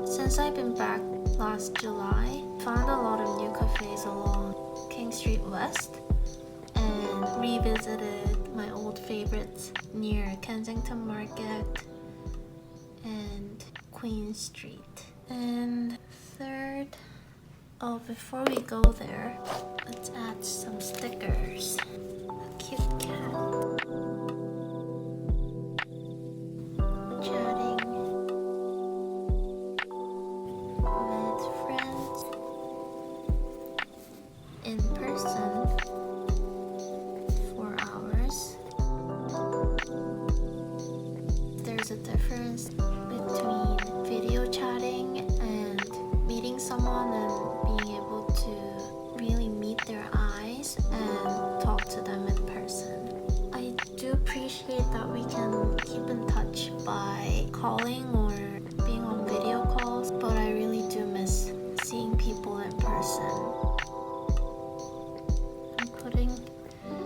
Since I've been back last July, found a lot of new cafes along King Street West and revisited my old favorites near Kensington Market and Queen Street. And third, before we go there, let's add some stickers. A cute cat. In person for hours. There's a difference between video chatting and meeting someone and being able to really meet their eyes and talk to them in person. I do appreciate that we can keep in touch by calling or being on video calls, but I really do miss seeing people in person.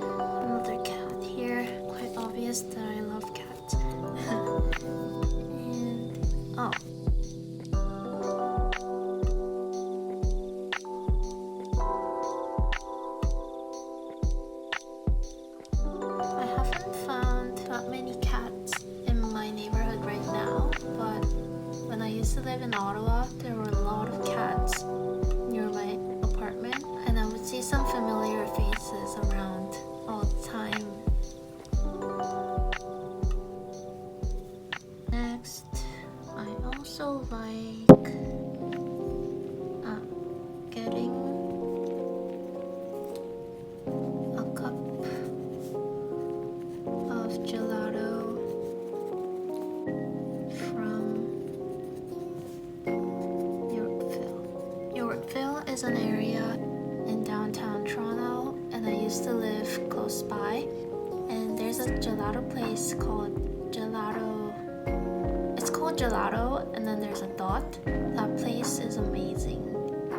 Another cat here. Quite obvious that I love cats. And I haven't found that many cats in my neighborhood right now, but when I used to live in Ottawa, there were a lot of cats near my apartment, and I would see some familiar faces around all the time. Next, I also like getting a cup of gelato from Yorkville is an area in downtown Toronto, and I used to live close by, and there's a gelato place called Gelato, and then there's a dot. That place is amazing.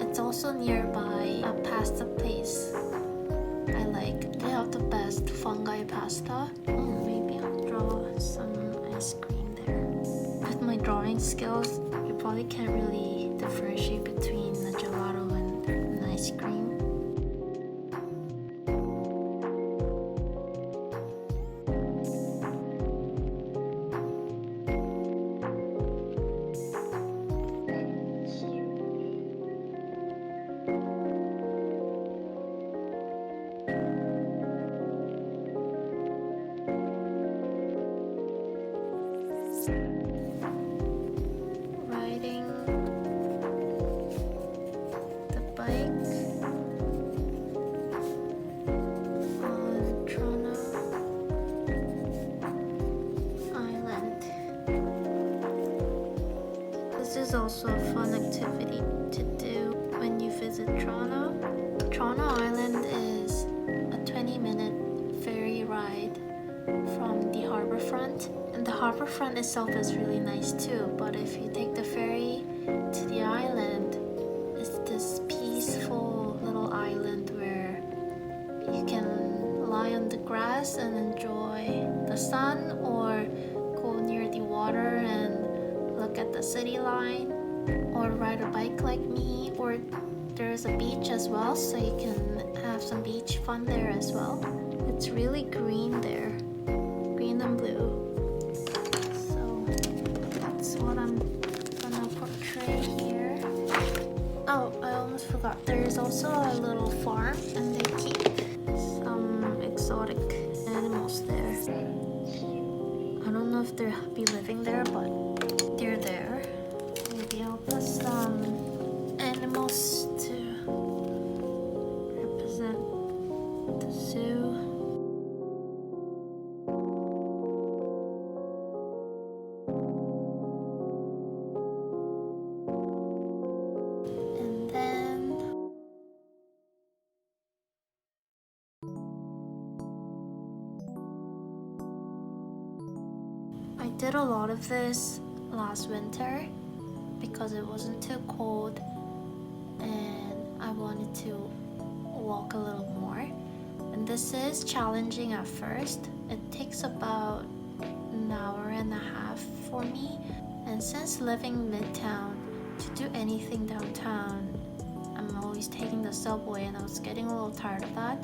It's also nearby a pasta place I like. They have the best fungi pasta. Maybe I'll draw some ice cream there. With my drawing skills, you probably can't really differentiate between the gelato and an ice cream. Riding the bike on Toronto Island. This is also a fun activity to do when you visit Toronto. Toronto Island is a 20-minute ferry ride from the harbourfront, and the harbourfront itself is really nice too, but if you take the ferry to the island, it's this peaceful little island where you can lie on the grass and enjoy the sun, or go near the water and look at the city line, or ride a bike like me, or there's a beach as well, so you can have some beach fun there as well. It's really green there, green and blue. So that's what I'm gonna portray here. Oh, I almost forgot. There's also a little farm and they keep some exotic animals there. I don't know if they'll be living there, but they're there. Maybe I'll put some animals to represent the zoo. And then I did a lot of this last winter because it wasn't too cold and I wanted to walk a little more. And this is challenging at first. It takes about an hour and a half for me. And since living midtown, to do anything downtown, I'm always taking the subway and I was getting a little tired of that.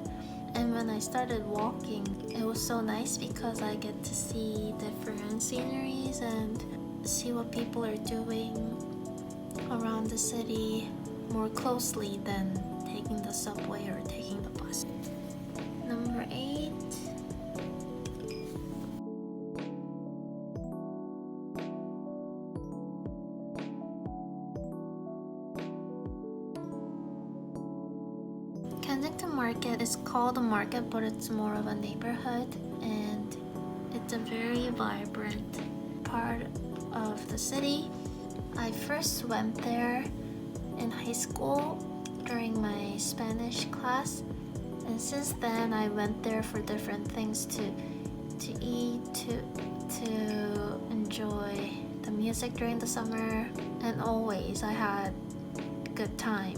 And when I started walking, it was so nice because I get to see different sceneries and see what people are doing around the city more closely than taking the subway or taking the bus. Number 8. Kensington Market is called a market, but it's more of a neighborhood, and it's a very vibrant part of the city. I first went there in high school during my Spanish class, and since then I went there for different things to eat, to enjoy the music during the summer, and always I had a good time.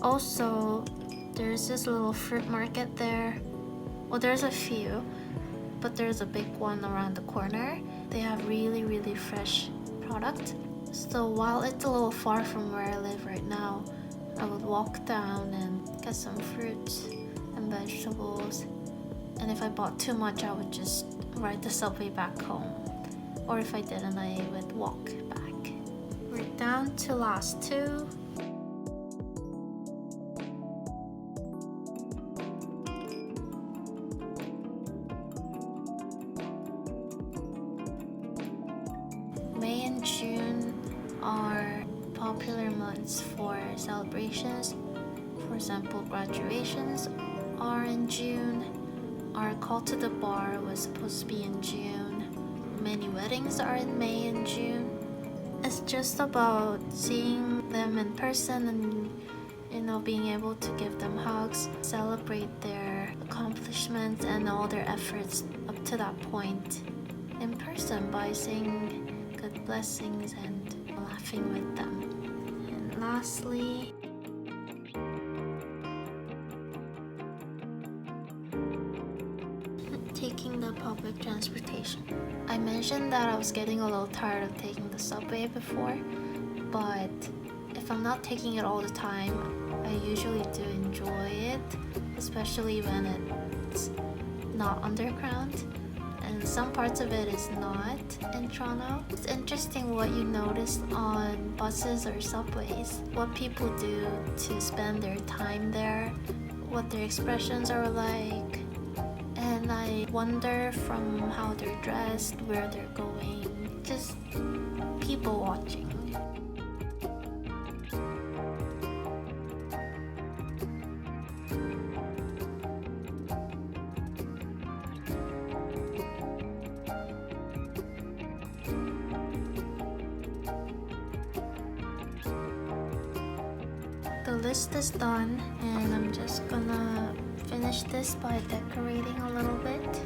Also, there's this little fruit market there. Well, there's a few, but there's a big one around the corner. They have really fresh product. So while it's a little far from where I live right now, I would walk down and get some fruits and vegetables. And if I bought too much, I would just ride the subway back home. Or if I didn't, I would walk back. We're down to last 2. May and June are popular months for celebrations. For example, graduations are in June. Our call to the bar was supposed to be in June. Many weddings are in May and June. It's just about seeing them in person and, you know, being able to give them hugs, celebrate their accomplishments and all their efforts up to that point in person by saying good blessings and laughing with them. And lastly, taking the public transportation. I mentioned that I was getting a little tired of taking the subway before, but if I'm not taking it all the time, I usually do enjoy it, especially when it's not underground. And some parts of it is not in Toronto. It's interesting what you notice on buses or subways, what people do to spend their time there, what their expressions are like. And I wonder from how they're dressed, where they're going, just people watching. The list is done, and I'm just gonna finish this by decorating a little bit.